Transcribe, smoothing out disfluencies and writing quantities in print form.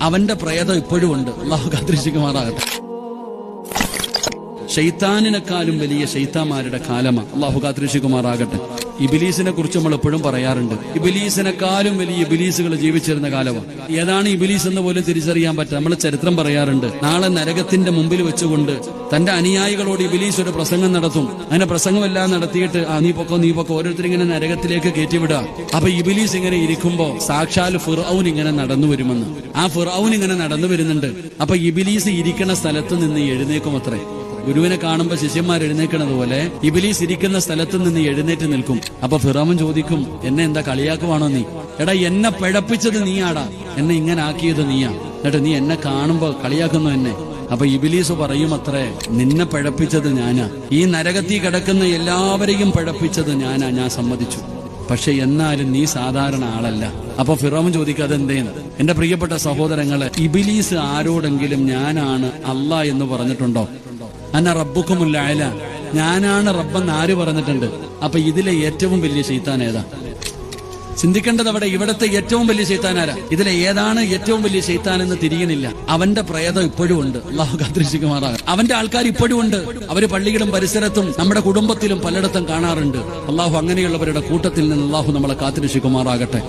അവന്റെ പ്രേതം ഇപ്പോഴും ഉണ്ട്. അള്ളാഹു കാത്തിരക്ഷിക്കുമാറാകട്ടെ. ശൈത്താനിനെക്കാളും വലിയ ശൈത്താന്മാരുടെ കാലമാണ്. അള്ളാഹു കാത്തിരക്ഷിക്കുമാറാകട്ടെ. ഇബിലീസിനെ കുറിച്ച് നമ്മൾ എപ്പോഴും പറയാറുണ്ട്, ഇബിലീസിനെക്കാളും വലിയ ഇബിലീസുകൾ ജീവിച്ചിരുന്ന കാലമാണ്. ഏതാണ് ഇബിലീസ് എന്ന് പോലും തിരിച്ചറിയാൻ പറ്റുക. നമ്മൾ ചരിത്രം പറയാറുണ്ട്, നാളെ നരകത്തിന്റെ മുമ്പിൽ വെച്ചുകൊണ്ട് തന്റെ അനുയായികളോട് ഇബിലീസ് ഒരു പ്രസംഗം നടത്തും. അങ്ങനെ പ്രസംഗമെല്ലാം നടത്തിയിട്ട് നീ പൊക്കോ ഓരോരുത്തരിങ്ങനെ നരകത്തിലേക്ക് കയറ്റിവിടുക. അപ്പൊ ഇബിലീസ് ഇങ്ങനെ ഇരിക്കുമ്പോ സാക്ഷാൽ ഫിർഔൻ ഇങ്ങനെ നടന്നു വരുമെന്ന്. ആ ഫിർഔൻ ഇങ്ങനെ നടന്നു വരുന്നുണ്ട്. അപ്പൊ ഇബിലീസ് ഇരിക്കുന്ന സ്ഥലത്ത് നിന്ന് എഴുന്നേക്കും അത്രേ. ഗുരുവിനെ കാണുമ്പോ ശിഷ്യന്മാർ എഴുന്നേക്കണത് പോലെ ഇബിലീസ് ഇരിക്കുന്ന സ്ഥലത്ത് നിന്ന് എഴുന്നേറ്റ് നിൽക്കും. അപ്പൊ ഫിറോവൻ ചോദിക്കും, എന്നെ എന്താ കളിയാക്കുവാണോ നീ? എടാ, എന്നെ പിഴപ്പിച്ചത് നീയാടാ, എന്നെ ഇങ്ങനെ ആക്കിയത് നീയാ, എന്നിട്ട് നീ എന്നെ കാണുമ്പോ കളിയാക്കുന്നു എന്നെ. അപ്പൊ ഇബിലീസ് പറയും അത്രേ, നിന്നെ പിഴപ്പിച്ചത് ഞാനാ, ഈ നരകത്തിൽ കിടക്കുന്ന എല്ലാവരെയും പിഴപ്പിച്ചത് ഞാനാ, ഞാൻ സമ്മതിച്ചു. പക്ഷെ എന്നാലും നീ സാധാരണ ആളല്ല. അപ്പൊ ഫിറോവൻ ചോദിക്കും, അതെന്തേന്ന്? എന്റെ പ്രിയപ്പെട്ട സഹോദരങ്ങളെ, ഇബിലീസ് ആരോടെങ്കിലും ഞാനാണ് അല്ലാ എന്ന് പറഞ്ഞിട്ടുണ്ടോ? അന്ന റബ്ബുക്കുമുൽ അഅല, ഞാനാണ് റബ്ബെന്ന് ആര് പറഞ്ഞിട്ടുണ്ട്? അപ്പൊ ഇതിലെ ഏറ്റവും വലിയ ശൈത്താൻ ഏതാ? ചിന്തിക്കേണ്ടത് അവിടെ. ഇവിടത്തെ ഏറ്റവും വലിയ ശൈത്താൻ ആരാ? ഇതിലെ ഏതാണ് ഏറ്റവും വലിയ ശൈത്താൻ എന്ന് തിരിയണില്ല. അവന്റെ പ്രേതം ഇപ്പോഴും ഉണ്ട്. അള്ളാഹു കാത്തിരക്ഷിക്കുമാറാകട്ടെ. അവന്റെ ആൾക്കാർ ഇപ്പോഴും ഉണ്ട്. അവര് പള്ളിയിലും പരിസരത്തും നമ്മുടെ കുടുംബത്തിലും പലയിടത്തും കാണാറുണ്ട്. അള്ളാഹു അങ്ങനെയുള്ളവരുടെ കൂട്ടത്തിൽ നിന്ന് അള്ളാഹു നമ്മളെ കാത്തിരക്ഷിക്കുമാറാകട്ടെ.